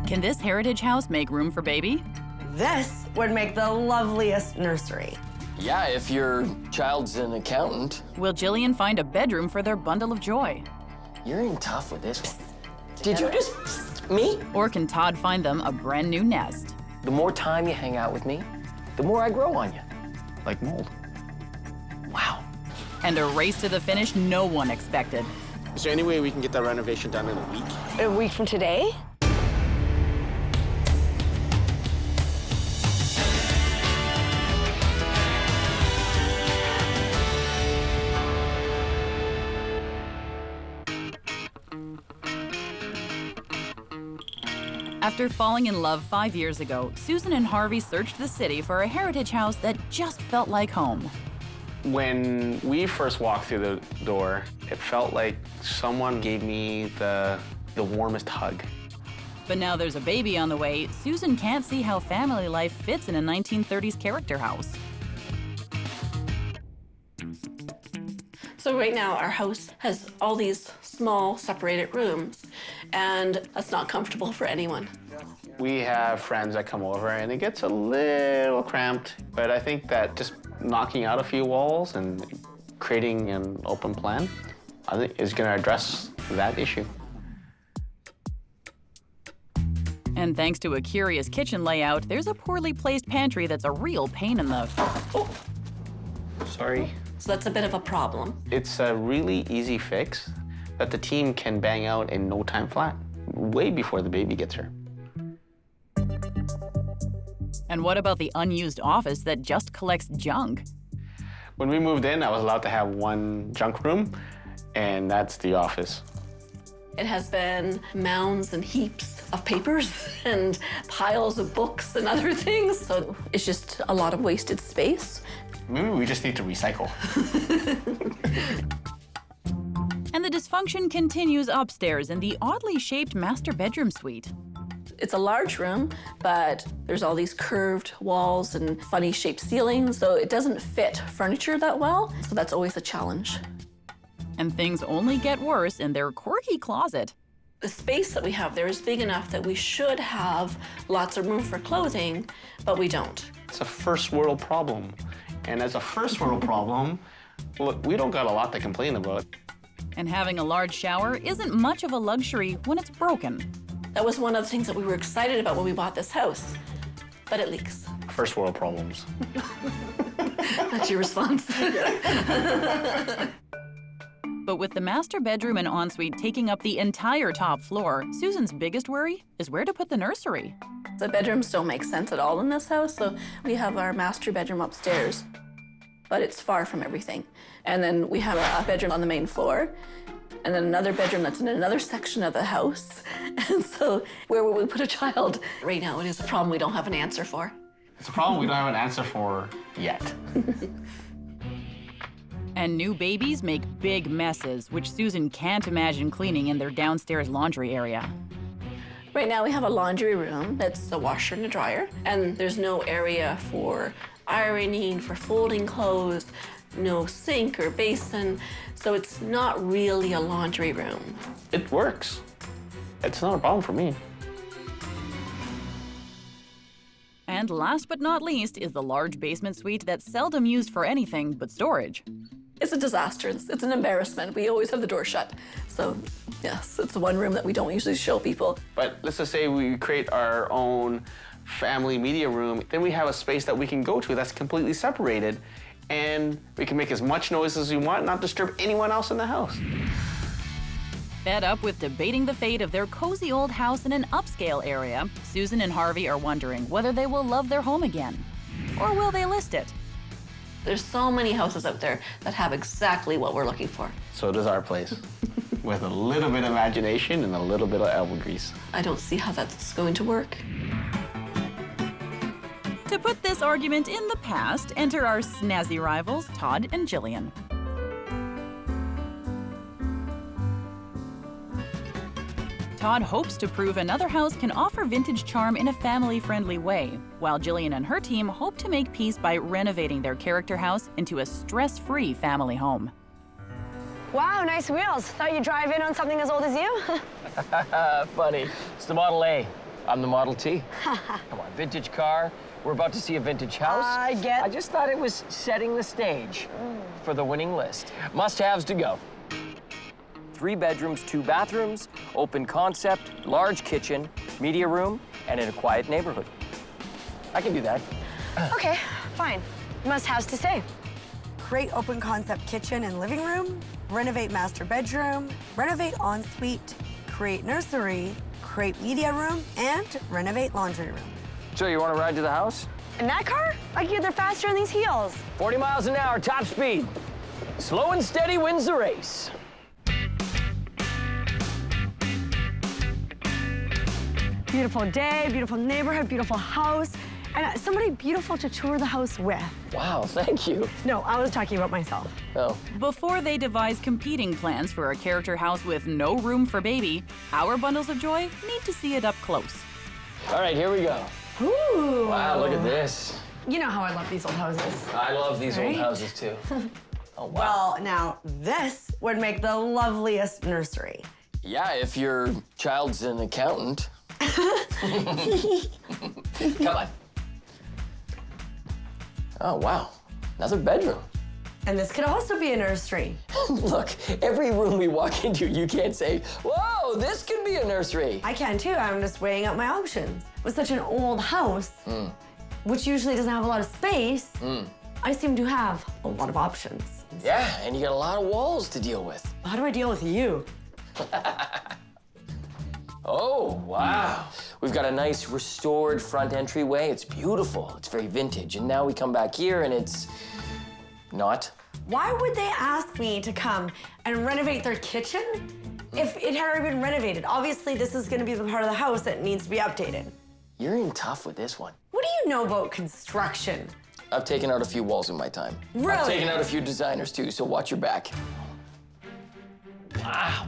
Can this heritage house make room for baby? This would make the loveliest nursery. Yeah, if your child's an accountant. Will Jillian find a bedroom for their bundle of joy? You're in tough with this one. Did you just me? Or can Todd find them a brand new nest? The more time you hang out with me, the more I grow on you. Like mold. Wow. And a race to the finish no one expected. Is there any way we can get that renovation done in a week? A week from today? After falling in love 5 years ago, Susan and Harvey searched the city for a heritage house that just felt like home. When we first walked through the door, it felt like someone gave me the warmest hug. But now there's a baby on the way, Susan can't see how family life fits in a 1930s character house. So right now our house has all these small separated rooms, and that's not comfortable for anyone. We have friends that come over and it gets a little cramped, but I think that just knocking out a few walls and creating an open plan, I think is going to address that issue. And thanks to a curious kitchen layout, there's a poorly placed pantry that's a real pain in the... Oh, sorry. So that's a bit of a problem. It's a really easy fix that the team can bang out in no time flat, way before the baby gets here. And what about the unused office that just collects junk? When we moved in, I was allowed to have one junk room, and that's the office. It has been mounds and heaps of papers and piles of books and other things. So it's just a lot of wasted space. Maybe we just need to recycle. And the dysfunction continues upstairs in the oddly shaped master bedroom suite. It's a large room, but there's all these curved walls and funny shaped ceilings, so it doesn't fit furniture that well. So that's always a challenge. And things only get worse in their quirky closet. The space that we have there is big enough that we should have lots of room for clothing, but we don't. It's a first world problem. And as a first world problem, look, we don't got a lot to complain about. And having a large shower isn't much of a luxury when it's broken. That was one of the things that we were excited about when we bought this house, but it leaks. First world problems. That's your response. But with the master bedroom and ensuite taking up the entire top floor, Susan's biggest worry is where to put the nursery. The bedrooms don't make sense at all in this house, so we have our master bedroom upstairs, but it's far from everything. And then we have a bedroom on the main floor, and then another bedroom that's in another section of the house. And so where will we put a child? Right now, it is a problem we don't have an answer for. It's a problem we don't have an answer for yet. And new babies make big messes, which Susan can't imagine cleaning in their downstairs laundry area. Right now we have a laundry room that's a washer and a dryer, and there's no area for ironing, for folding clothes, no sink or basin, so it's not really a laundry room. It works. It's not a problem for me. And last but not least is the large basement suite that's seldom used for anything but storage. It's a disaster. It's an embarrassment. We always have the door shut. So yes, it's the one room that we don't usually show people. But let's just say we create our own family media room, then we have a space that we can go to that's completely separated, and we can make as much noise as we want, not disturb anyone else in the house. Fed up with debating the fate of their cozy old house in an upscale area, Susan and Harvey are wondering whether they will love their home again. Or will they list it? There's so many houses out there that have exactly what we're looking for. So does our place, with a little bit of imagination and a little bit of elbow grease. I don't see how that's going to work. To put this argument in the past, enter our snazzy rivals, Todd and Jillian. Todd hopes to prove another house can offer vintage charm in a family-friendly way, while Jillian and her team hope to make peace by renovating their character house into a stress-free family home. Wow, nice wheels. Thought you'd drive in on something as old as you. Funny. It's the Model A. I'm the Model T. Come on, vintage car. We're about to see a vintage house. I just thought it was setting the stage for the winning list. Must-haves to go. 3 bedrooms, 2 bathrooms, open concept, large kitchen, media room, and in a quiet neighborhood. I can do that. Okay, fine. Must-haves to say. Create open concept kitchen and living room, renovate master bedroom, renovate ensuite, create nursery, create media room, and renovate laundry room. So you want to ride to the house? In that car? I can get there faster on these heels. 40 miles an hour, top speed. Slow and steady wins the race. Beautiful day, beautiful neighborhood, beautiful house, and somebody beautiful to tour the house with. Wow, thank you. No, I was talking about myself. Oh. Before they devise competing plans for a character house with no room for baby, our bundles of joy need to see it up close. All right, here we go. Ooh. Wow, look at this. You know how I love these old houses. I love these old Right? houses too. Oh, wow. Well, now this would make the loveliest nursery. Yeah, if your child's an accountant. Come on. Oh, wow. Another bedroom. And this could also be a nursery. Look, every room we walk into, you can't say, whoa, this could be a nursery. I can too, I'm just weighing up my options. With such an old house, which usually doesn't have a lot of space, I seem to have a lot of options. Yeah, and you got a lot of walls to deal with. How do I deal with you? Oh, wow. We've got a nice restored front entryway. It's beautiful. It's very vintage. And now we come back here and it's not. Why would they ask me to come and renovate their kitchen if it had already been renovated? Obviously, this is gonna be the part of the house that needs to be updated. You're in tough with this one. What do you know about construction? I've taken out a few walls in my time. I've Really? taken out a few designers too, so watch your back. Wow.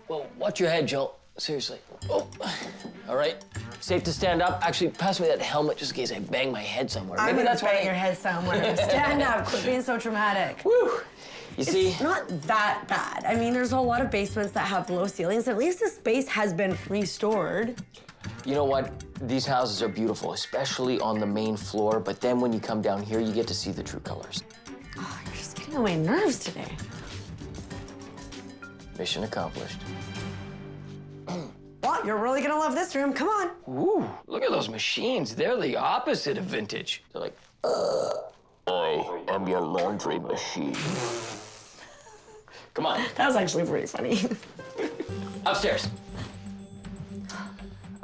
Well, watch your head, Joel. Seriously. Oh. All right. Safe to stand up. Actually, pass me that helmet just in case I bang my head somewhere. I'm Maybe gonna that's why. bang your head somewhere. Stand up, quit being so dramatic. Woo. You see? It's not that bad. I mean, there's a lot of basements that have low ceilings. At least this space has been restored. You know what? These houses are beautiful, especially on the main floor, but then when you come down here, you get to see the true colors. Oh, you're just getting on my nerves today. Mission accomplished. Well, you're really gonna love this room. Come on. Ooh, look at those machines. They're the opposite of vintage. They're like, I am your laundry machine. Come on, That was actually pretty funny. upstairs.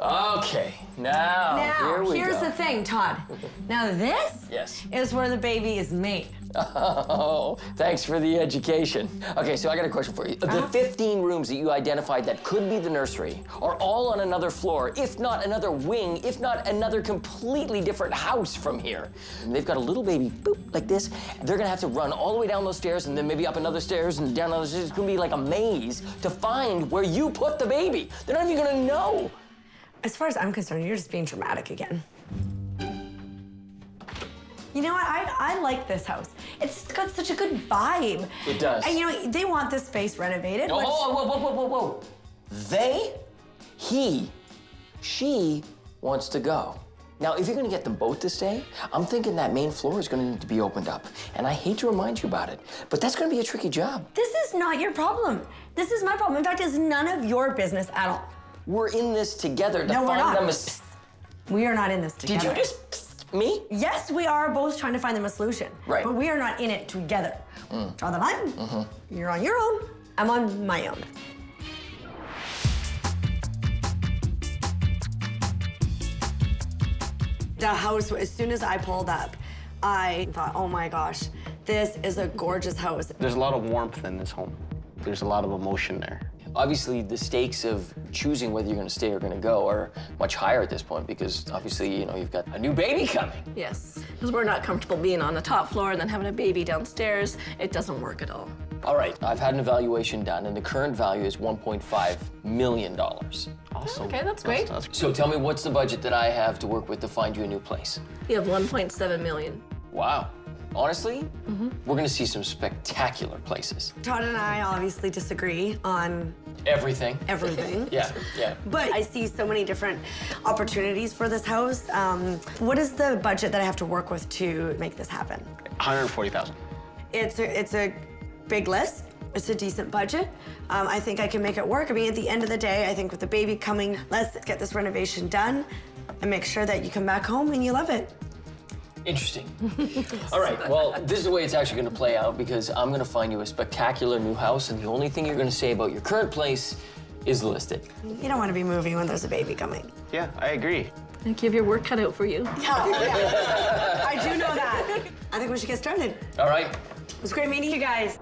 Okay, now here we here's go. the thing, Todd. Now this Yes. is where the baby is made. Oh, thanks for the education. Okay, so I got a question for you. The 15 rooms that you identified that could be the nursery are all on another floor, if not another wing, if not another completely different house from here. And they've got a little baby, boop, like this. They're gonna have to run all the way down those stairs and then maybe up another stairs and down another stairs. It's gonna be like a maze to find where you put the baby. They're not even gonna know. As far as I'm concerned, you're just being dramatic again. You know what? I like this house. It's got such a good vibe. It does. And you know, they want this space renovated. Oh, which- whoa. They, he, she wants to go. Now, if you're gonna get them both to stay, I'm thinking that main floor is gonna need to be opened up. And I hate to remind you about it, but that's gonna be a tricky job. This is not your problem. This is my problem. In fact, it's none of your business at all. We're in this together to No, we're find not. them a... Psst. We are not in this together. Did you just psst me? Yes, we are both trying to find them a solution. Right. But we are not in it together. Draw the line. You're on your own. I'm on my own. The house, as soon as I pulled up, I thought, oh my gosh, this is a gorgeous house. There's a lot of warmth in this home. There's a lot of emotion there. Obviously, the stakes of choosing whether you're gonna stay or gonna go are much higher at this point because obviously, you know, you've got a new baby coming. Yes, because we're not comfortable being on the top floor and then having a baby downstairs. It doesn't work at all. All right, I've had an evaluation done and the current value is $1.5 million. Awesome. Okay, that's great. That's So tell me, what's the budget that I have to work with to find you a new place? You have 1.7 million. Wow. honestly, we're gonna see some spectacular places. Todd and I obviously disagree on Everything. everything. Yeah, yeah. But I see so many different opportunities for this house. What is the budget that I have to work with to make this happen? $140,000. It's a big list. It's a decent budget. I think I can make it work. I mean, at the end of the day, I think with the baby coming, let's get this renovation done and make sure that you come back home and you love it. Interesting. All right, well, this is the way it's actually gonna play out because I'm gonna find you a spectacular new house and the only thing you're gonna say about your current place is list it. You don't want to be moving when there's a baby coming. Yeah, I agree. I think you have your work cut out for you. Yeah. I do know that. I think we should get started. All right. It was great meeting you guys.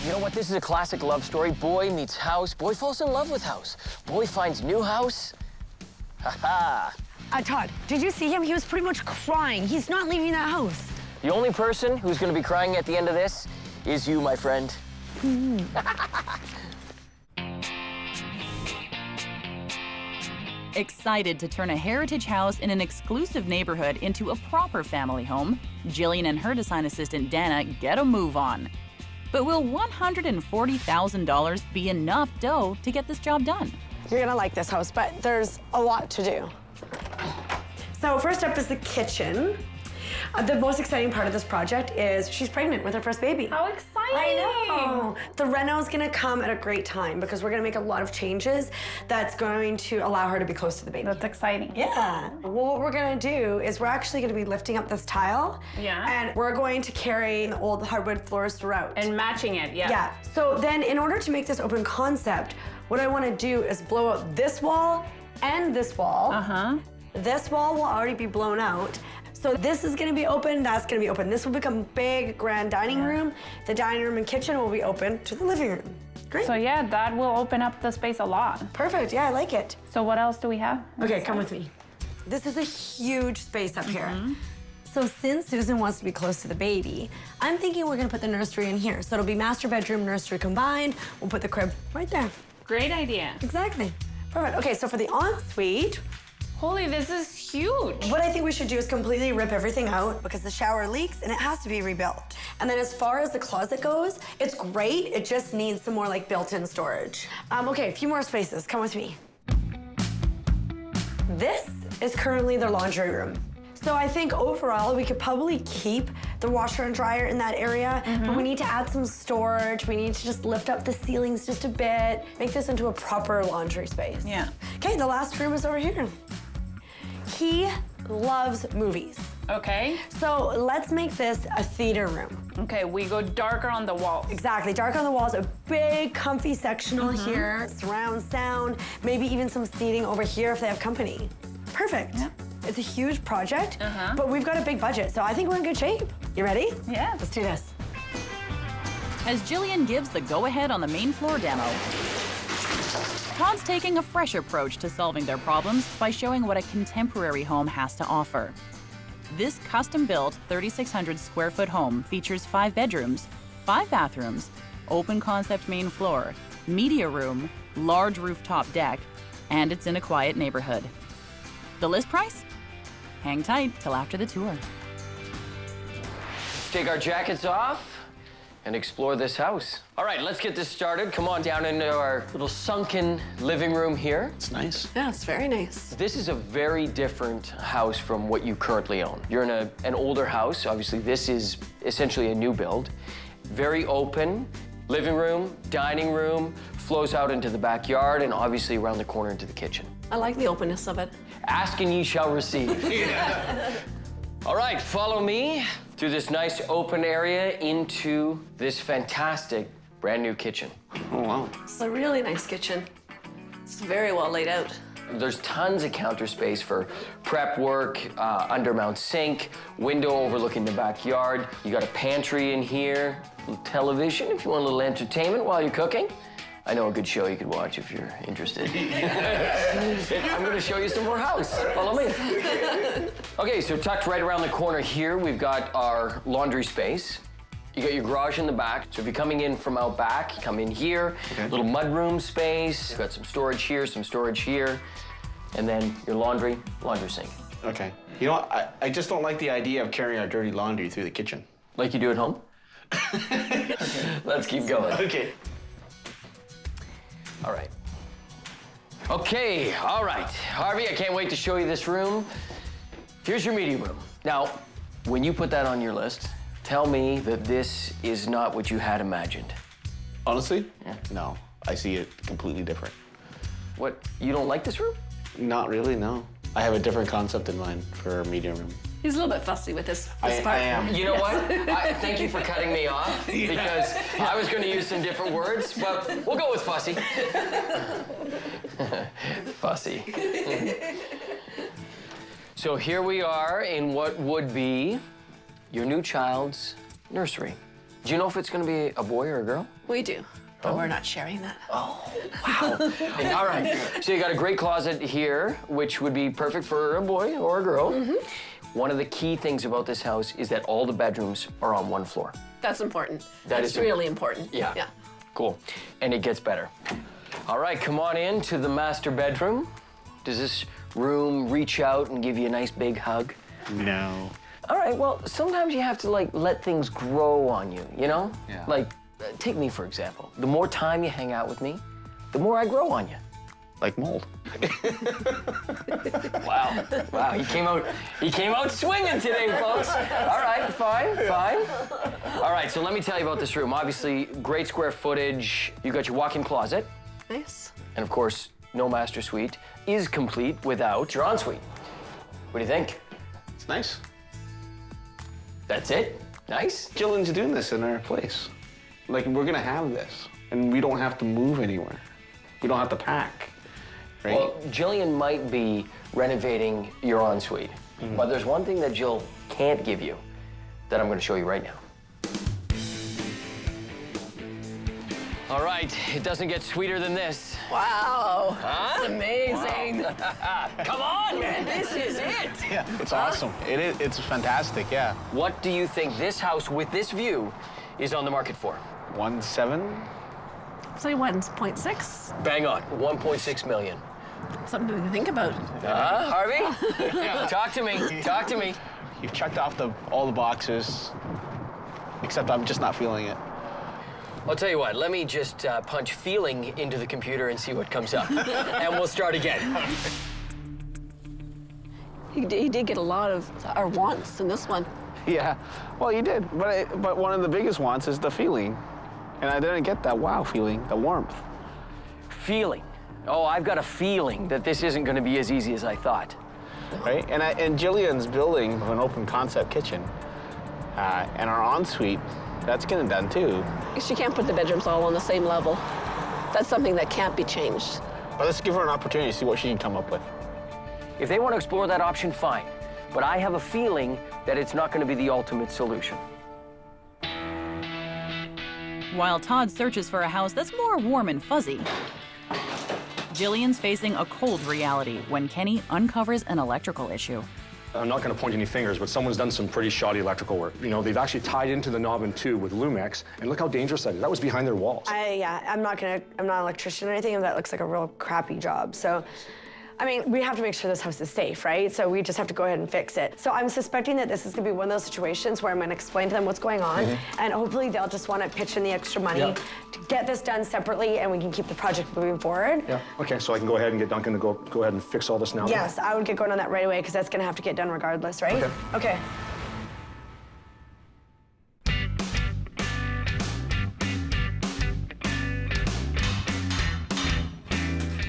You know what? This is a classic love story. Boy meets house. Boy falls in love with house. Boy finds new house. Ha-ha. Todd, did you see him? He was pretty much crying. He's not leaving that house. The only person who's gonna be crying at the end of this is you, my friend. Excited to turn a heritage house in an exclusive neighborhood into a proper family home, Jillian and her design assistant Dana get a move on. But will $140,000 be enough dough to get this job done? You're gonna like this house, but there's a lot to do. So first up is the kitchen. The most exciting part of this project is she's pregnant with her first baby. How exciting! I know. The reno is gonna come at a great time because we're gonna make a lot of changes that's going to allow her to be close to the baby. That's exciting. Yeah. Well, what we're gonna do is we're actually gonna be lifting up this tile. Yeah. And we're going to carry the old hardwood floors throughout. And matching it, yeah. Yeah. So then in order to make this open concept, what I wanna do is blow out this wall and this wall. Uh-huh. This wall will already be blown out. So this is gonna be open, that's gonna be open. This will become big, grand dining room. The dining room and kitchen will be open to the living room. Great. So yeah, that will open up the space a lot. Perfect, yeah, I like it. So what else do we have? Okay, come with me. This is a huge space up here. So since Susan wants to be close to the baby, I'm thinking we're gonna put the nursery in here. So it'll be master bedroom, nursery combined. We'll put the crib right there. Great idea. Exactly. Perfect. Okay, so for the ensuite, Holy, this is huge. what I think we should do is completely rip everything out because the shower leaks and it has to be rebuilt. And then as far as the closet goes, it's great. It just needs some more like built-in storage. Okay, a few more spaces. Come with me. This is currently their laundry room. So I think overall we could probably keep the washer and dryer in that area, but we need to add some storage. We need to just lift up the ceilings just a bit, make this into a proper laundry space. Yeah. Okay, the last room is over here. He loves movies. Okay. So let's make this a theater room. Okay, we go darker on the walls. Exactly, dark on the walls, a big comfy sectional here, surround sound, maybe even some seating over here if they have company. Perfect. Yeah. It's a huge project, but we've got a big budget, so I think we're in good shape. You ready? Yeah. Let's do this. As Jillian gives the go-ahead on the main floor demo, Todd's taking a fresh approach to solving their problems by showing what a contemporary home has to offer. This custom-built 3,600 square foot home features 5 bedrooms, 5 bathrooms, open concept main floor, media room, large rooftop deck, and it's in a quiet neighborhood. The list price? Hang tight till after the tour. Take our jackets off and explore this house. All right, let's get this started. Come on down into our little sunken living room here. It's nice. Yeah, it's very nice. This is a very different house from what you currently own. You're in an older house. Obviously, this is essentially a new build. Very open. Living room, dining room, flows out into the backyard and obviously around the corner into the kitchen. I like the openness of it. Ask and ye shall receive. All right, follow me through this nice open area into this fantastic brand new kitchen. Oh, wow. It's a really nice kitchen. It's very well laid out. There's tons of counter space for prep work, undermount sink, window overlooking the backyard. You got a pantry in here, a little television if you want a little entertainment while you're cooking. I know a good show you could watch if you're interested. I'm gonna show you some more house. Follow me. Okay, so tucked right around the corner here, we've got our laundry space. You got your garage in the back. So if you're coming in from out back, you come in here, little mudroom space. You've got some storage here, and then your laundry sink. Okay. You know what? I just don't like the idea of carrying our dirty laundry through the kitchen. Like you do at home? Let's keep going. Okay. All right. Okay, all right. Harvey, I can't wait to show you this room. Here's your media room. Now, when you put that on your list, tell me that this is not what you had imagined. Honestly? Yeah. No, I see it completely different. What, you don't like this room? Not really, no. I have a different concept in mind for a media room. He's a little bit fussy with this I part. am. You know what? Thank you for cutting me off, because I was going to use some different words, but we'll go with fussy. Fussy. So here we are in what would be your new child's nursery. Do you know if it's going to be a boy or a girl? We do, but we're not sharing that. Oh, wow. All right. So you got a great closet here, which would be perfect for a boy or a girl. Mm-hmm. One of the key things about this house is that all the bedrooms are on one floor. That's important. That That's is really important. Yeah. Yeah. Cool. And it gets better. All right, come on in to the master bedroom. Does this room reach out and give you a nice big hug? No. All right, well, sometimes you have to, like, let things grow on you, you know? Yeah. Like, take me, for example. The more time you hang out with me, the more I grow on you. Like mold. Wow. Wow, he came out swinging today, folks. All right, fine. All right, so let me tell you about this room. Obviously, great square footage. You got your walk-in closet. Nice. And of course, no master suite is complete without your ensuite. What do you think? It's nice. That's it? Nice? Jillian's doing this in our place. Like, we're gonna have this, and we don't have to move anywhere. We don't have to pack, right? Well, Jillian might be renovating your ensuite, but there's one thing that Jill can't give you that I'm gonna show you right now. All right, it doesn't get sweeter than this. Wow. Huh? That's amazing. Come on, man, this is it. Yeah, it's awesome. It is. It's fantastic. Yeah. What do you think this house with this view is on the market for? 1.7. Say 1.6. Bang on, 1.6 million. Something to think about. Harvey? Talk to me. You've checked off all the boxes, except I'm just not feeling it. I'll tell you what, let me just punch feeling into the computer and see what comes up. And we'll start again. He did get a lot of our wants in this one. Yeah, well, you did, but one of the biggest wants is the feeling, and I didn't get that wow feeling, the warmth. Feeling. Oh, I've got a feeling that this isn't going to be as easy as I thought. Right, and Jillian's building an open concept kitchen, and our ensuite, that's getting done too. She can't put the bedrooms all on the same level. That's something that can't be changed. But let's give her an opportunity to see what she can come up with. If they want to explore that option, fine. But I have a feeling that it's not going to be the ultimate solution. While Todd searches for a house that's more warm and fuzzy, Jillian's facing a cold reality when Kenny uncovers an electrical issue. I'm not going to point any fingers, but someone's done some pretty shoddy electrical work. You know, they've actually tied into the knob in two with Lumex, and look how dangerous that is. That was behind their walls. I'm not an electrician or anything, and that looks like a real crappy job. So, I mean, we have to make sure this house is safe, right? So we just have to go ahead and fix it. So I'm suspecting that this is gonna be one of those situations where I'm gonna explain to them what's going on, and hopefully they'll just wanna pitch in the extra money to get this done separately, and we can keep the project moving forward. Yeah, okay, so I can go ahead and get Duncan to go ahead and fix all this now? Yes, I would get going on that right away, because that's gonna have to get done regardless, right? Okay.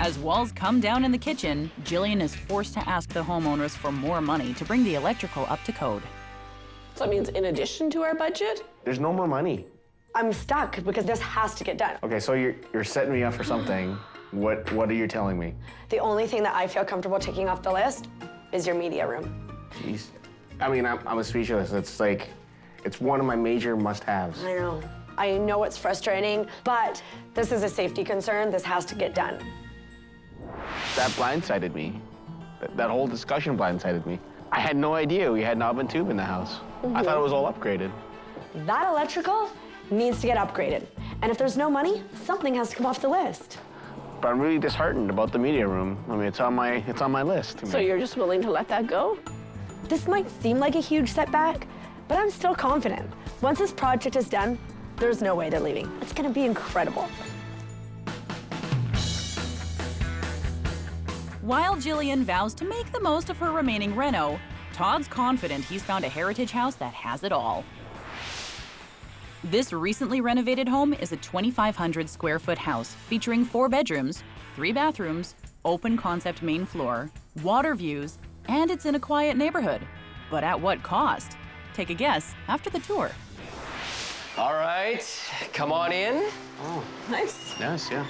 As walls come down in the kitchen, Jillian is forced to ask the homeowners for more money to bring the electrical up to code. So that means in addition to our budget? There's no more money. I'm stuck because this has to get done. Okay, so you're setting me up for something. What are you telling me? The only thing that I feel comfortable taking off the list is your media room. Jeez. I mean, I'm speechless. It's like, it's one of my major must-haves. I know. I know it's frustrating, but this is a safety concern. This has to get done. That blindsided me. That whole discussion blindsided me. I had no idea we had knob and tube in the house. I thought it was all upgraded. That electrical needs to get upgraded. And if there's no money, something has to come off the list. But I'm really disheartened about the media room. I mean, it's on my list. So you're just willing to let that go? This might seem like a huge setback, but I'm still confident. Once this project is done, there's no way they're leaving. It's gonna be incredible. While Jillian vows to make the most of her remaining reno, Todd's confident he's found a heritage house that has it all. This recently renovated home is a 2,500 square foot house featuring 4 bedrooms, 3 bathrooms, open concept main floor, water views, and it's in a quiet neighborhood. But at what cost? Take a guess after the tour. All right, come on in. Nice. Yes, yeah.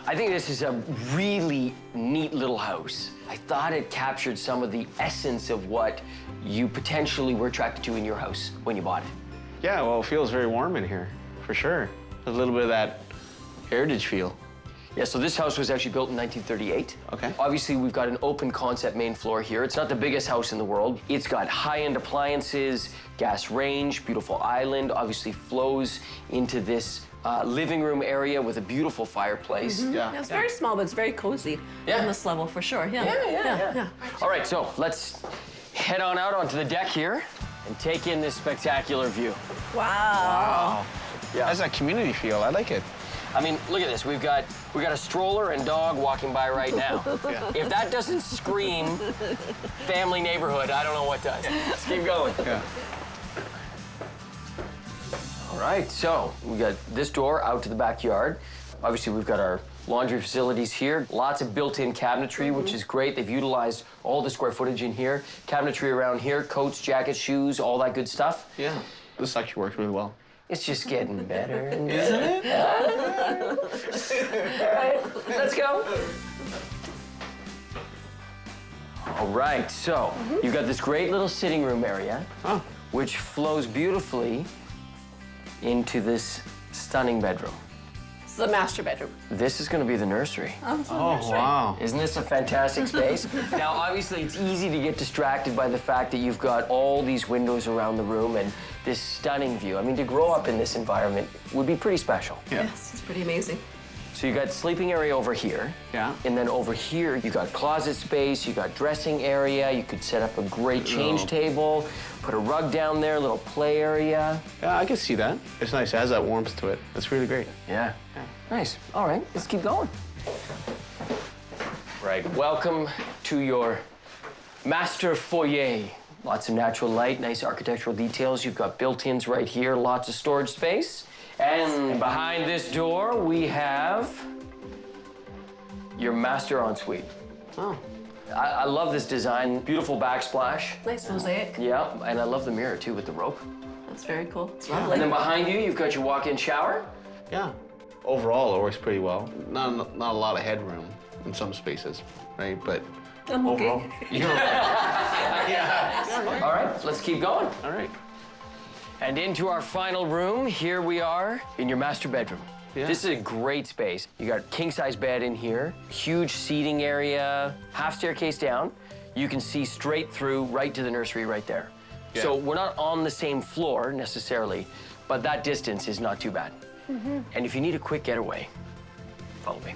I think this is a really neat little house. I thought it captured some of the essence of what you potentially were attracted to in your house when you bought it. Yeah, well, it feels very warm in here, for sure. A little bit of that heritage feel. Yeah, so this house was actually built in 1938. Okay. Obviously, we've got an open concept main floor here. It's not the biggest house in the world. It's got high-end appliances, gas range, beautiful island, obviously flows into this living room area with a beautiful fireplace. Yeah. It's very small, but it's very cozy Yeah. on this level for sure. Yeah. All right, so let's head on out onto the deck here and take in this spectacular view. Wow. Yeah. Has that community feel. I like it. I mean, look at this. We got a stroller and dog walking by right now. If that doesn't scream family neighborhood, I don't know what does. Let's keep going. Yeah. All right, so we got this door out to the backyard. Obviously, we've got our laundry facilities here. Lots of built-in cabinetry, which is great. They've utilized all the square footage in here. Cabinetry around here, coats, jackets, shoes, all that good stuff. Yeah. This actually works really well. It's just getting better and better. Isn't it? All right, let's go. All right, so you've got this great little sitting room area, which flows beautifully into this stunning bedroom. This is the master bedroom. This is going to be the nursery. Oh, wow. Isn't this a fantastic space? Now, obviously, it's easy to get distracted by the fact that you've got all these windows around the room and this stunning view. I mean, to grow up in this environment would be pretty special. Yeah. Yes, it's pretty amazing. So you got sleeping area over here. Yeah. And then over here, you got closet space, you got dressing area, you could set up a great change table, put a rug down there, a little play area. Yeah, I can see that. It's nice. It has that warmth to it. It's really great. Yeah. Nice. All right, let's keep going. Right, welcome to your master foyer. Lots of natural light, nice architectural details. You've got built-ins right here, lots of storage space. And behind this door, we have your master ensuite. Oh. I love this design. Beautiful backsplash. Nice mosaic. Yeah, and I love the mirror too with the rope. That's very cool. It's And lovely. then behind you, you've got your walk-in shower. Yeah. Overall, it works pretty well. Not a lot of headroom in some spaces, right? But I'm okay. overall, you're right. All right, let's keep going. All right. And into our final room, here we are in your master bedroom. Yeah. This is a great space. You got king-size bed in here, huge seating area, half staircase down. You can see straight through right to the nursery right there. Yeah. So we're not on the same floor necessarily, but that distance is not too bad. And if you need a quick getaway, follow me.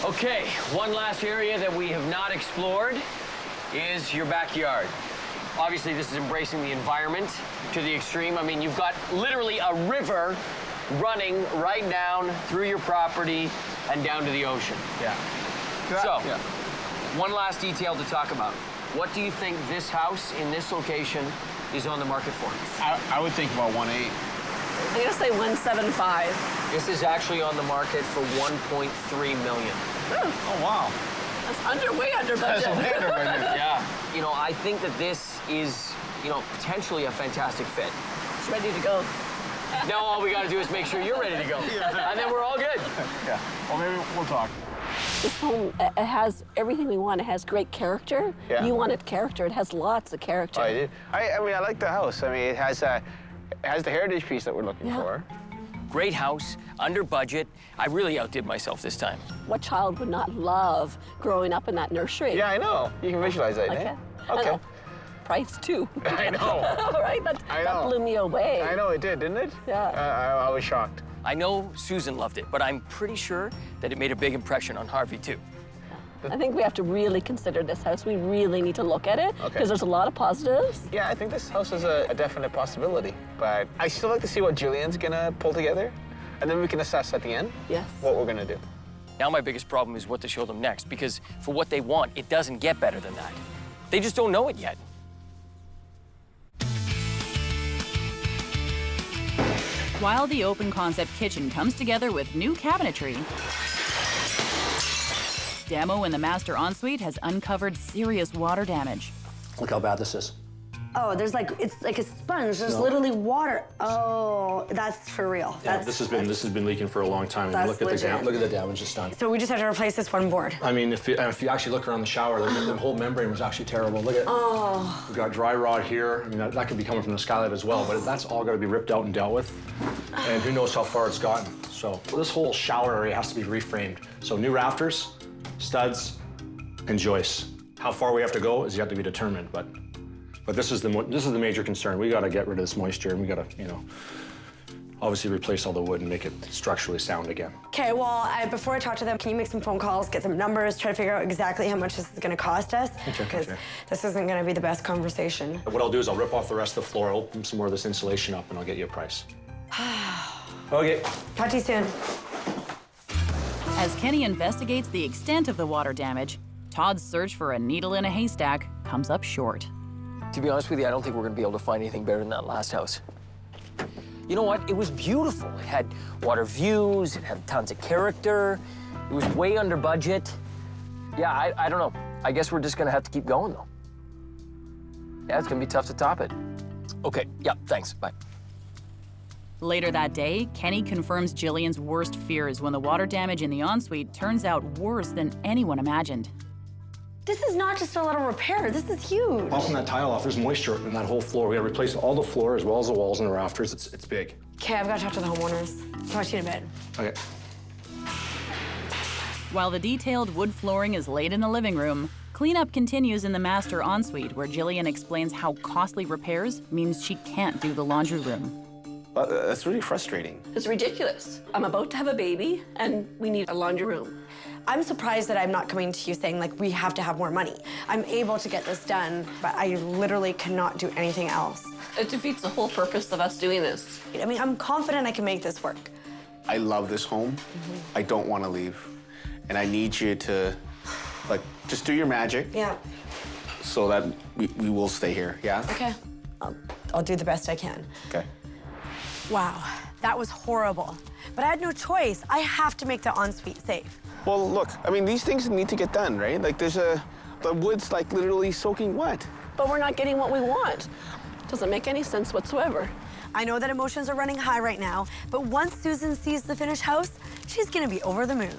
Okay, one last area that we have not explored is your backyard. Obviously, this is embracing the environment to the extreme. I mean, you've got literally a river running right down through your property and down to the ocean. Yeah. So, Yeah. one last detail to talk about. What do you think this house in this location is on the market for? I would think about 1.8. I'm gonna say 175. This is actually on the market for 1.3 million. Oh, wow. That's way under budget. Yeah. You know, I think that this is, potentially a fantastic fit. It's ready to go. Now all we gotta do is make sure you're ready to go. And then we're all good. Yeah. Well, maybe we'll talk. This home, it has everything we want. It has great character. Yeah. You wanted character. It has lots of character. I did. I mean, I like the house. I mean, it has the heritage piece that we're looking for. Great house, under budget. I really outdid myself this time. What child would not love growing up in that nursery? Yeah, I know. You can visualize that, Okay. eh? I Okay. know. Price too. I know. Right? That blew me away. I know it did, didn't it? Yeah. I was shocked. I know Susan loved it, but I'm pretty sure that it made a big impression on Harvey too. I think we have to really consider this house. We really need to look at it because there's a lot of positives. Yeah, I think this house is a definite possibility, but I still like to see what Julian's gonna pull together, and then we can assess at the end what we're gonna do. Now my biggest problem is what to show them next, because for what they want, it doesn't get better than that. They just don't know it yet. While the open concept kitchen comes together with new cabinetry, demo in the master ensuite has uncovered serious water damage. Look how bad this is. Oh, it's like a sponge. There's literally water. Oh, that's for real. Yeah, this has been leaking for a long time. And look at the damage it's done. So we just have to replace this one board. I mean, if you actually look around the shower, the whole membrane was actually terrible. Look at we've got dry rot here. I mean, that could be coming from the skylight as well, but that's all got to be ripped out and dealt with. And who knows how far it's gotten. So this whole shower area has to be reframed. So new rafters, studs, and joists. How far we have to go is yet to be determined, but this is the major concern. We got to get rid of this moisture, and we got to, obviously replace all the wood and make it structurally sound again. Okay, well, before I talk to them, can you make some phone calls, get some numbers, try to figure out exactly how much this is going to cost us? Because this isn't going to be the best conversation. What I'll do is I'll rip off the rest of the floor, open some more of this insulation up, and I'll get you a price. Okay. Talk to you soon. As Kenny investigates the extent of the water damage, Todd's search for a needle in a haystack comes up short. To be honest with you, I don't think we're gonna be able to find anything better than that last house. You know what? It was beautiful. It had water views, it had tons of character, it was way under budget. Yeah, I don't know. I guess we're just gonna have to keep going, though. Yeah, it's gonna be tough to top it. Okay, yeah, thanks, bye. Later that day, Kenny confirms Jillian's worst fears when the water damage in the ensuite turns out worse than anyone imagined. This is not just a little repair. This is huge. Popping that tile off, there's moisture in that whole floor. We got to replace all the floor as well as the walls and the rafters. It's big. Okay, I've got to talk to the homeowners. Talk to you in a bit. Okay. While the detailed wood flooring is laid in the living room, cleanup continues in the master ensuite, where Jillian explains how costly repairs means she can't do the laundry room. That's really frustrating. It's ridiculous. I'm about to have a baby, and we need a laundry room. I'm surprised that I'm not coming to you saying, like, we have to have more money. I'm able to get this done, but I literally cannot do anything else. It defeats the whole purpose of us doing this. I mean, I'm confident I can make this work. I love this home. I don't want to leave. And I need you to, like, just do your magic. Yeah. So that we will stay here, yeah? Okay. I'll do the best I can. Okay. Wow, that was horrible. But I had no choice. I have to make the ensuite safe. Well, look, I mean, these things need to get done, right? Like, the wood's, like, literally soaking wet. But we're not getting what we want. Doesn't make any sense whatsoever. I know that emotions are running high right now, but once Susan sees the finished house, she's gonna be over the moon.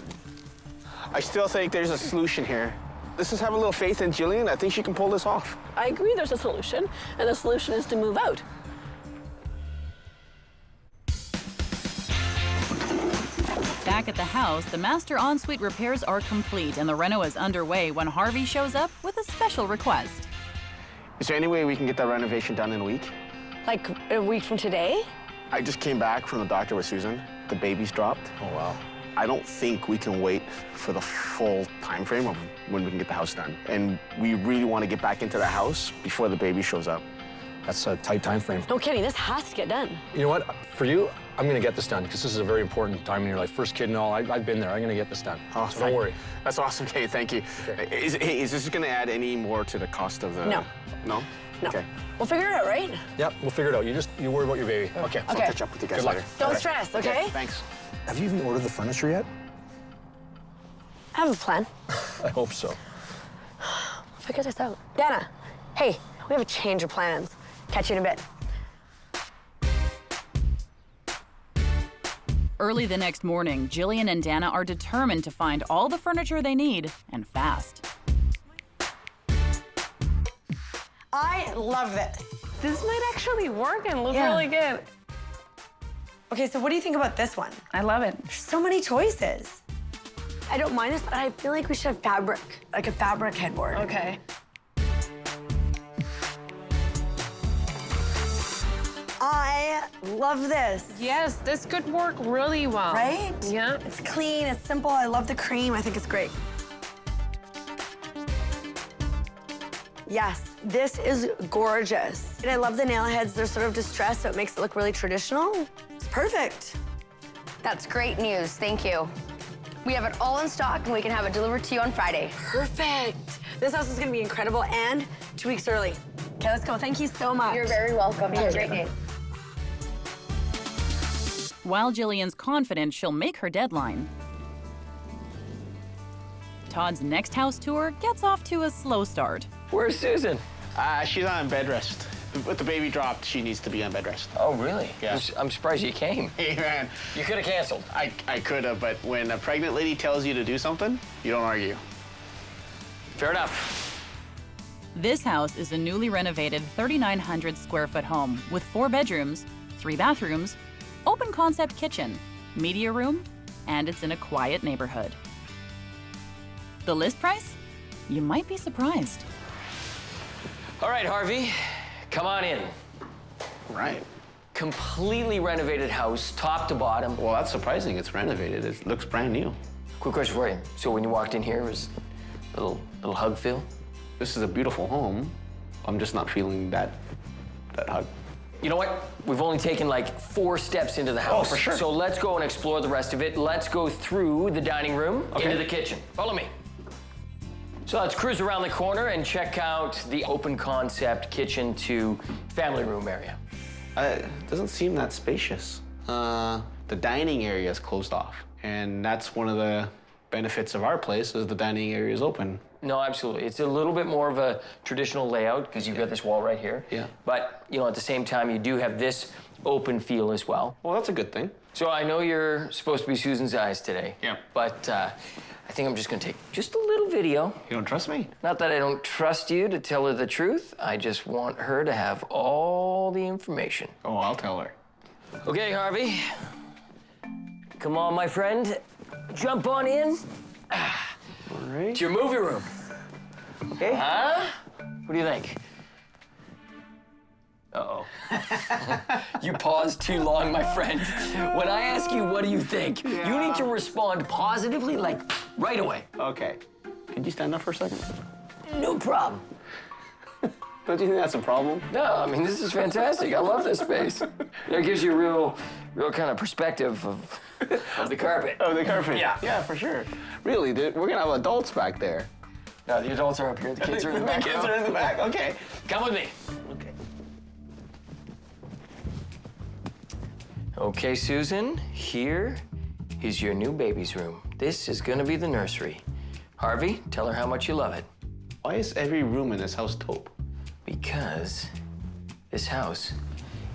I still think there's a solution here. Let's just have a little faith in Jillian. I think she can pull this off. I agree there's a solution, and the solution is to move out. Back at the house, the master ensuite repairs are complete and the reno is underway when Harvey shows up with a special request. Is there any way we can get that renovation done in a week? Like a week from today? I just came back from the doctor with Susan. The baby's dropped. Oh, wow. I don't think we can wait for the full time frame of when we can get the house done. And we really want to get back into the house before the baby shows up. That's a tight time frame. No kidding, this has to get done. You know what? For you, I'm going to get this done because this is a very important time in your life. First kid and all, I've been there. I'm going to get this done. Oh, so don't worry. That's awesome, Kate. Thank you. Okay. Is this going to add any more to the cost of the... No. No? No. Okay. We'll figure it out, right? Yep, we'll figure it out. You worry about your baby. Okay. I'll catch up with you guys Good luck. later. Don't stress, okay? Thanks. Have you even ordered the furniture yet? I have a plan. I hope so. We'll figure this out. Dana, hey, we have a change of plans. Catch you in a bit. Early the next morning, Jillian and Dana are determined to find all the furniture they need, and fast. I love this. This might actually work and look Yeah. really good. Okay, so what do you think about this one? I love it. There's so many choices. I don't mind this, but I feel like we should have fabric, like a fabric headboard. Okay. I love this. Yes, this could work really well. Right? Yeah. It's clean, it's simple. I love the cream. I think it's great. Yes, this is gorgeous. And I love the nail heads. They're sort of distressed, so it makes it look really traditional. It's perfect. That's great news. Thank you. We have it all in stock, and we can have it delivered to you on Friday. Perfect. This house is gonna be incredible and 2 weeks early. Okay, let's go. Thank you so much. You're very welcome. Have a great day. While Jillian's confident she'll make her deadline, Todd's next house tour gets off to a slow start. Where's Susan? She's on bed rest. With the baby dropped, she needs to be on bed rest. Oh, really? Yeah. I'm surprised you came. Hey, man. You could have canceled. I could have, but when a pregnant lady tells you to do something, you don't argue. Fair enough. This house is a newly renovated 3,900 square foot home with 4 bedrooms, 3 bathrooms, open concept kitchen, media room, and it's in a quiet neighborhood. The list price? You might be surprised. All right, Harvey, come on in. Right. Completely renovated house, top to bottom. Well, that's surprising. It's renovated. It looks brand new. Quick question for you. So when you walked in here, was a little hug feel? This is a beautiful home. I'm just not feeling that hug. You know what? We've only taken like 4 steps into the house. Oh, for sure. So let's go and explore the rest of it. Let's go through the dining room Okay. into the kitchen. Follow me. So let's cruise around the corner and check out the open concept kitchen to family room area. It doesn't seem that spacious. The dining area is closed off, and that's one of the benefits of our place is the dining area is open. No, absolutely. It's a little bit more of a traditional layout because you've got this wall right here. Yeah. But, you know, at the same time, you do have this open feel as well. Well, that's a good thing. So I know you're supposed to be Susan's eyes today. Yeah. But I think I'm just gonna take just a little video. You don't trust me? Not that I don't trust you to tell her the truth. I just want her to have all the information. Oh, I'll tell her. Okay, Harvey. Come on, my friend. Jump on in. All right. It's your movie room. Okay. Huh? What do you think? Uh-oh. You paused too long, my friend. When I ask you, what do you think? Yeah. You need to respond positively, like right away. Okay. Could you stand up for a second? No problem. Don't you think that's a problem? No, I mean, this is fantastic. I love this space. It gives you a real kind of perspective of the carpet. Oh, the carpet? Yeah. Yeah, for sure. Really, dude, we're gonna have adults back there. No, the adults are up here. The kids are in the back. The kids are in the back, okay. Come with me. Okay. Okay, Susan, here is your new baby's room. This is gonna be the nursery. Harvey, tell her how much you love it. Why is every room in this house taupe? Because this house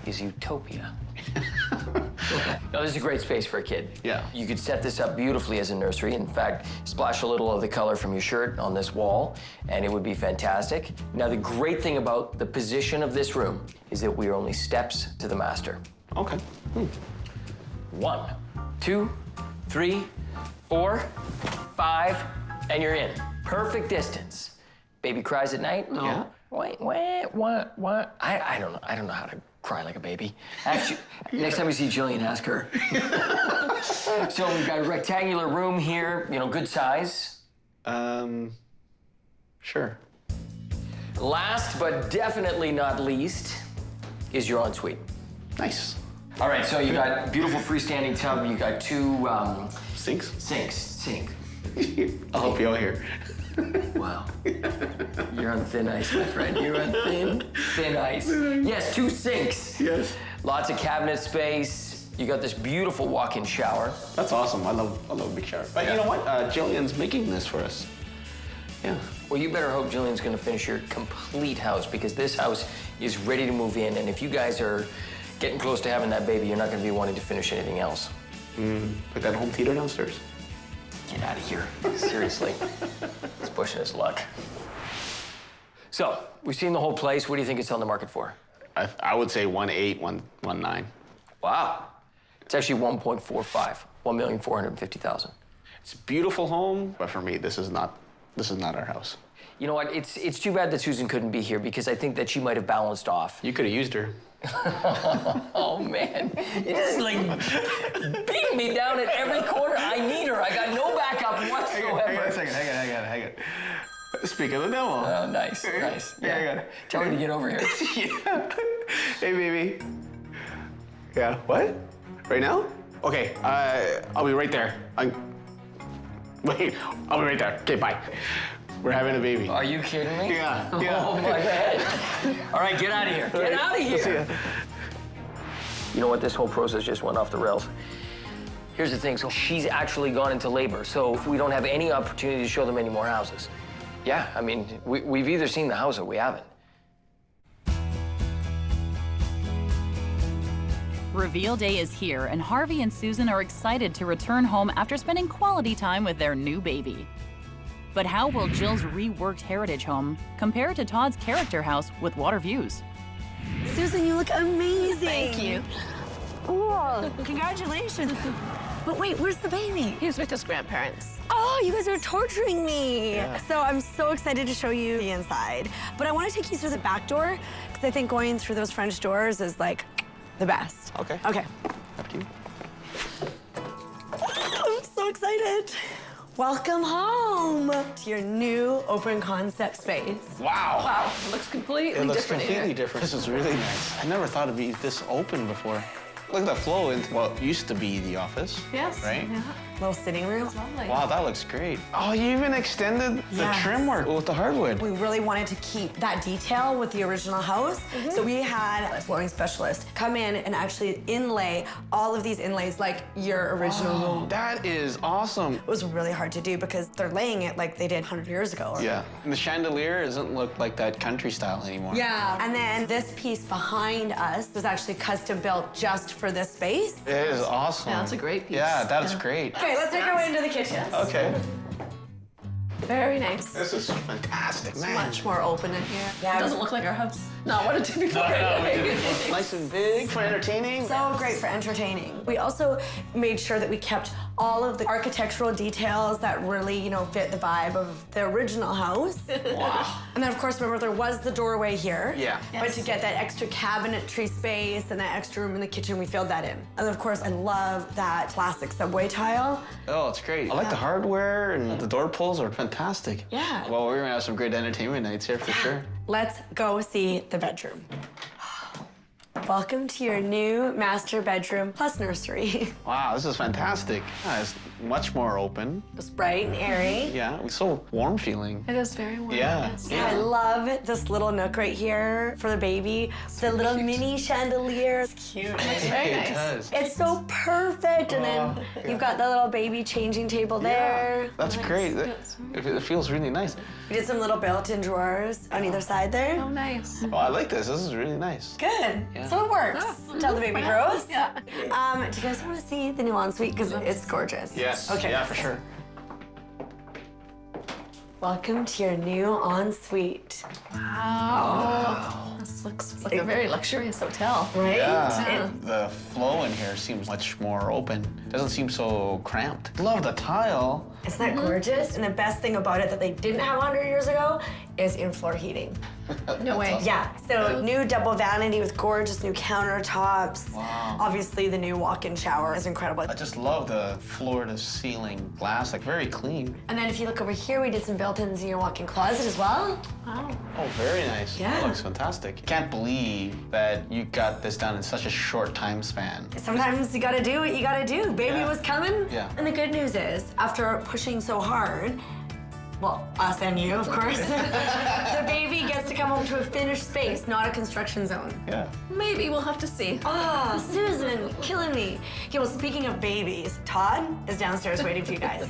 is utopia. No, this is a great space for a kid. Yeah. You could set this up beautifully as a nursery. In fact, splash a little of the color from your shirt on this wall, and it would be fantastic. Now, the great thing about the position of this room is that we are only steps to the master. Okay. 1, 2, 3, 4, 5, and you're in. Perfect distance. Baby cries at night? No. Yeah. Wait, what? I don't know. I don't know how to cry like a baby. Actually, next time you see Jillian, ask her. So we've got a rectangular room here, you know, good size. Sure. Last but definitely not least is your ensuite. Nice. All right, so you got beautiful freestanding tub. You got 2 Sinks? sink. I'll help you out here. Wow. You're on thin ice, my friend. You're on thin ice. Yes, 2 sinks. Yes. Lots of cabinet space. You got this beautiful walk-in shower. That's awesome. I love a big shower. But you know what? Jillian's making this for us. Yeah. Well, you better hope Jillian's gonna finish your complete house because this house is ready to move in. And if you guys are getting close to having that baby, you're not gonna be wanting to finish anything else. Put that home theater downstairs. Get out of here. Seriously. He's pushing his luck. So, we've seen the whole place. What do you think it's on the market for? I would say 1.8, 1.9. Wow. It's actually 1.45, 1,450,000. It's a beautiful home, but for me, this is not our house. You know what? It's too bad that Susan couldn't be here because I think that she might have balanced off. You could have used her. Oh, man. You're just like beating me down at every corner. I need her. I got no backup whatsoever. Hang on a second. Speak of the devil. Oh, nice, nice. Yeah, I got it. Tell me to get over here. Yeah. Hey, baby. Yeah, what? Right now? Okay, I'll be right there. Wait, I'll be right there. Okay, bye. We're having a baby. Are you kidding me? Yeah. Oh, my God. All right, get out of here. Get out of here. You know what? This whole process just went off the rails. Here's the thing. So she's actually gone into labor. So if we don't have any opportunity to show them any more houses. Yeah, I mean, we've either seen the house or we haven't. Reveal day is here, and Harvey and Susan are excited to return home after spending quality time with their new baby. But how will Jill's reworked heritage home compare to Todd's character house with water views? Susan, you look amazing. Thank you. Oh, congratulations. But wait, where's the baby? He's with his grandparents. Oh, you guys are torturing me. So I'm so excited to show you the inside. But I want to take you through the back door, because I think going through those French doors is like the best. Okay. Okay. After you. I'm so excited. Welcome home to your new open concept space. Wow. Wow, it looks completely It looks different in completely here. different. This is really nice. I never thought it'd be this open before. Look at the flow into what used to be the office. Yes. Right? Yeah. Little sitting room. Lovely. Wow, that looks great. Oh, you even extended the Yes. trim work with the hardwood. We really wanted to keep that detail with the original house. So we had a flooring specialist come in and actually inlay all of these inlays like your original room. That is awesome. It was really hard to do because they're laying it like they did 100 years ago. Yeah. And the chandelier doesn't look like that country style anymore. Yeah, and then this piece behind us was actually custom built just for this space. It is awesome. Yeah, it's a great piece. Yeah, that's great. Okay, let's make our way into the kitchen. Okay. Very nice. This is fantastic, man. Much more open in here. Yeah. It doesn't look like our house. Not what it did before. Nice and big for entertaining. So great for entertaining. We also made sure that we kept all of the architectural details that really, fit the vibe of the original house. Wow. And then, of course, remember, there was the doorway here. Yeah. But to get that extra cabinetry space and that extra room in the kitchen, we filled that in. And of course, I love that plastic subway tile. Oh, it's great. I like the hardware and the door pulls are fantastic. Yeah. Well, we're gonna have some great entertainment nights here for sure. Let's go see the bedroom. Welcome to your new master bedroom plus nursery. Wow, this is fantastic. Yeah, it's much more open. It's bright and airy. Yeah, it's so warm feeling. It is very warm. Yeah. Yes. I love this little nook right here for the baby. The little mini chandelier. It's cute. It's very It nice. does. It's so perfect. And then you've got the little baby changing table there. That's great. It feels really nice. We did some little built-in drawers on either side there. Oh, nice. Oh, I like this. This is really nice. Good. Yeah. So it works until the baby grows. Yeah. Do you guys want to see the new ensuite? Because it's gorgeous. Yes. Okay. Yeah, for sure. Welcome to your new ensuite. Wow. This looks like a very luxurious hotel. Right? Yeah. The flow in here seems much more open. Doesn't seem so cramped. Love the tile. Isn't that gorgeous? And the best thing about it that they didn't have 100 years ago is in-floor heating. No way. Yeah, so new double vanity with gorgeous new countertops. Wow. Obviously, the new walk-in shower is incredible. I just love the floor-to-ceiling glass, like very clean. And then if you look over here, we did some built-ins in your walk-in closet as well. Wow. Oh, very nice. Yeah. That looks fantastic. Can't believe that you got this done in such a short time span. Sometimes you gotta do what you gotta do. Baby Yeah. was coming. Yeah. And the good news is, after pushing so hard, well, us and you, of course, the baby gets to come home to a finished space, not a construction zone. Yeah. Maybe we'll have to see. Ah, Susan, killing me. Okay, well, speaking of babies, Todd is downstairs waiting for you guys.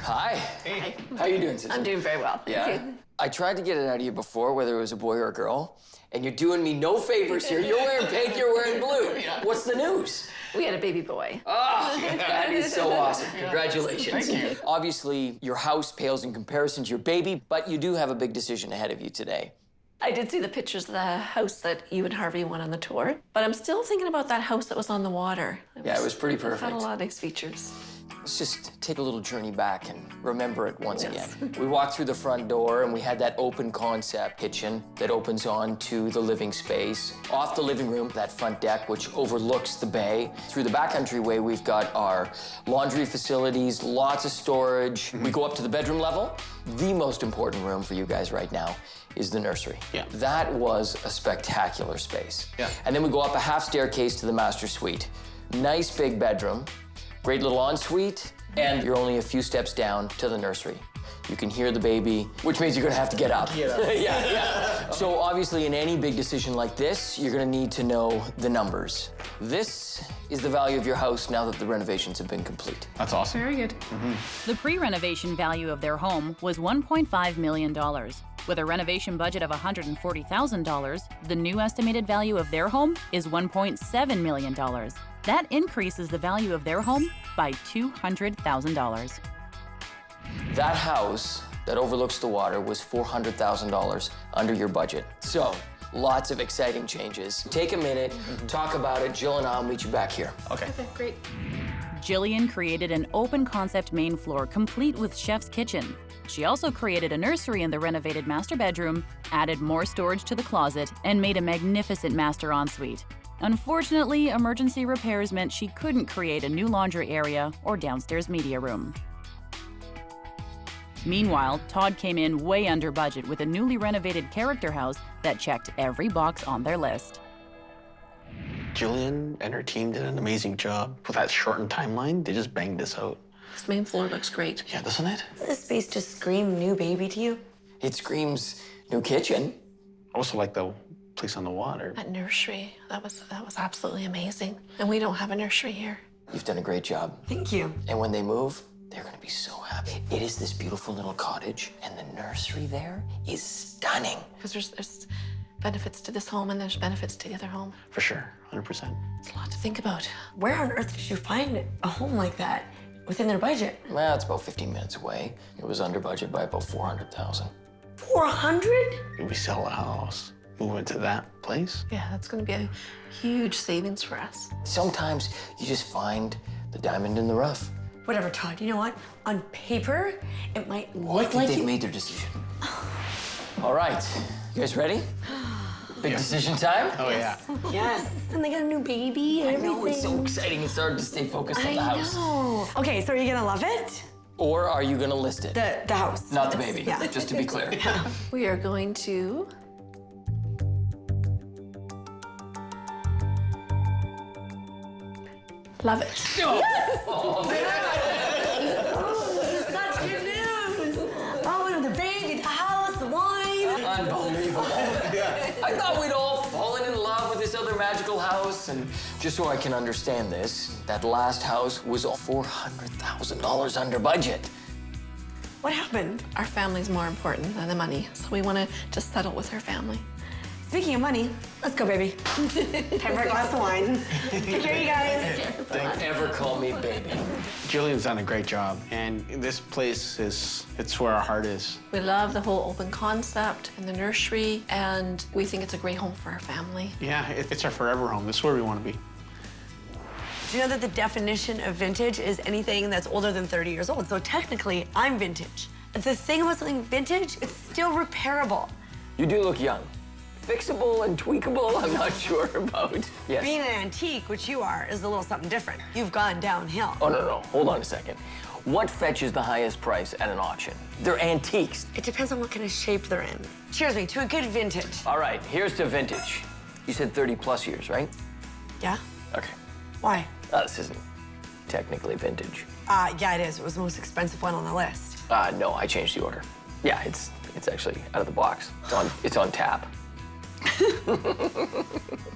Hi. Hey. How you doing, Susan? I'm doing very well. Yeah. Thank you. I tried to get it out of you before, whether it was a boy or a girl, and you're doing me no favors here. You're wearing pink, you're wearing blue. What's the news? We had a baby boy. Oh, that is so awesome. Congratulations. Thank you. Obviously, your house pales in comparison to your baby, but you do have a big decision ahead of you today. I did see the pictures of the house that you and Harvey went on the tour, but I'm still thinking about that house that was on the water. Yeah, it was pretty It had perfect. a lot of nice features. Let's just take a little journey back and remember it once Yes. again. We walked through the front door and we had that open concept kitchen that opens on to the living space. Off the living room, that front deck, which overlooks the bay. Through the back entryway, we've got our laundry facilities, lots of storage. We go up to the bedroom level. The most important room for you guys right now is the nursery. Yeah. That was a spectacular space. Yeah. And then we go up a half staircase to the master suite. Nice big bedroom, great little ensuite, and you're only a few steps down to the nursery. You can hear the baby, which means you're gonna have to get up. Yeah. So obviously in any big decision like this, you're gonna need to know the numbers. This is the value of your house now that the renovations have been complete. That's awesome. Very good. The pre-renovation value of their home was $1.5 million. With a renovation budget of $140,000, the new estimated value of their home is $1.7 million. That increases the value of their home by $200,000. That house that overlooks the water was $400,000 under your budget. So, lots of exciting changes. Take a minute, talk about it. Jill and I'll meet you back here. Okay. Great. Jillian created an open concept main floor complete with chef's kitchen. She also created a nursery in the renovated master bedroom, added more storage to the closet, and made a magnificent master ensuite. Unfortunately, emergency repairs meant she couldn't create a new laundry area or downstairs media room. Meanwhile, Todd came in way under budget with a newly renovated character house that checked every box on their list. Jillian and her team did an amazing job. With that shortened timeline, they just banged this out. This main floor looks great. Yeah, doesn't it? Does this space just scream new baby to you? It screams new kitchen. I also like the place on the water. That nursery, that was absolutely amazing. And we don't have a nursery here. You've done a great job. Thank you. And when they move, they're gonna be so happy. It is this beautiful little cottage, and the nursery there is stunning. Because there's benefits to this home and there's benefits to the other home. For sure, 100%. It's a lot to think about. Where on earth did you find a home like that within their budget? Well, it's about 15 minutes away. It was under budget by about $400,000. 400? If we sell a house, move into that place. Yeah, that's going to be a huge savings for us. Sometimes you just find the diamond in the rough. Whatever, Todd. You know what? On paper, it might I look think like they've you... made their decision. All right, you guys ready? Big decision time? Oh, yeah. Yes. And they got a new baby and I everything. know, it's so exciting. It's hard to stay focused on the house. know. Okay, so are you gonna love it? Or are you gonna list it? The house. Not the baby, Yeah. just to be clear. We are going to love it. Such good news. Oh, and the baby, the house, the wine. Unbelievable. I thought we'd all fallen in love with this other magical house, and just so I can understand this, that last house was $400,000 under budget. What happened? Our family's more important than the money, so we want to just settle with her family. Speaking of money, let's go, baby. Time for a glass of wine. Take care, you guys. Don't ever call me baby. Jillian's done a great job, and this place it's where our heart is. We love the whole open concept and the nursery, and we think it's a great home for our family. Yeah, it's our forever home. This is where we want to be. Do you know that the definition of vintage is anything that's older than 30 years old? So technically, I'm vintage. The thing about something vintage, it's still repairable. You do look young. Fixable and tweakable, I'm not sure about. Yes. Being an antique, which you are, is a little something different. You've gone downhill. Oh, no. Hold on a second. What fetches the highest price at an auction? They're antiques. It depends on what kind of shape they're in. Cheers me to a good vintage. All right, here's to vintage. You said 30 plus years, right? Yeah? Okay. Why? This isn't technically vintage. Yeah, it is. It was the most expensive one on the list. No, I changed the order. Yeah, it's actually out of the box. It's on tap.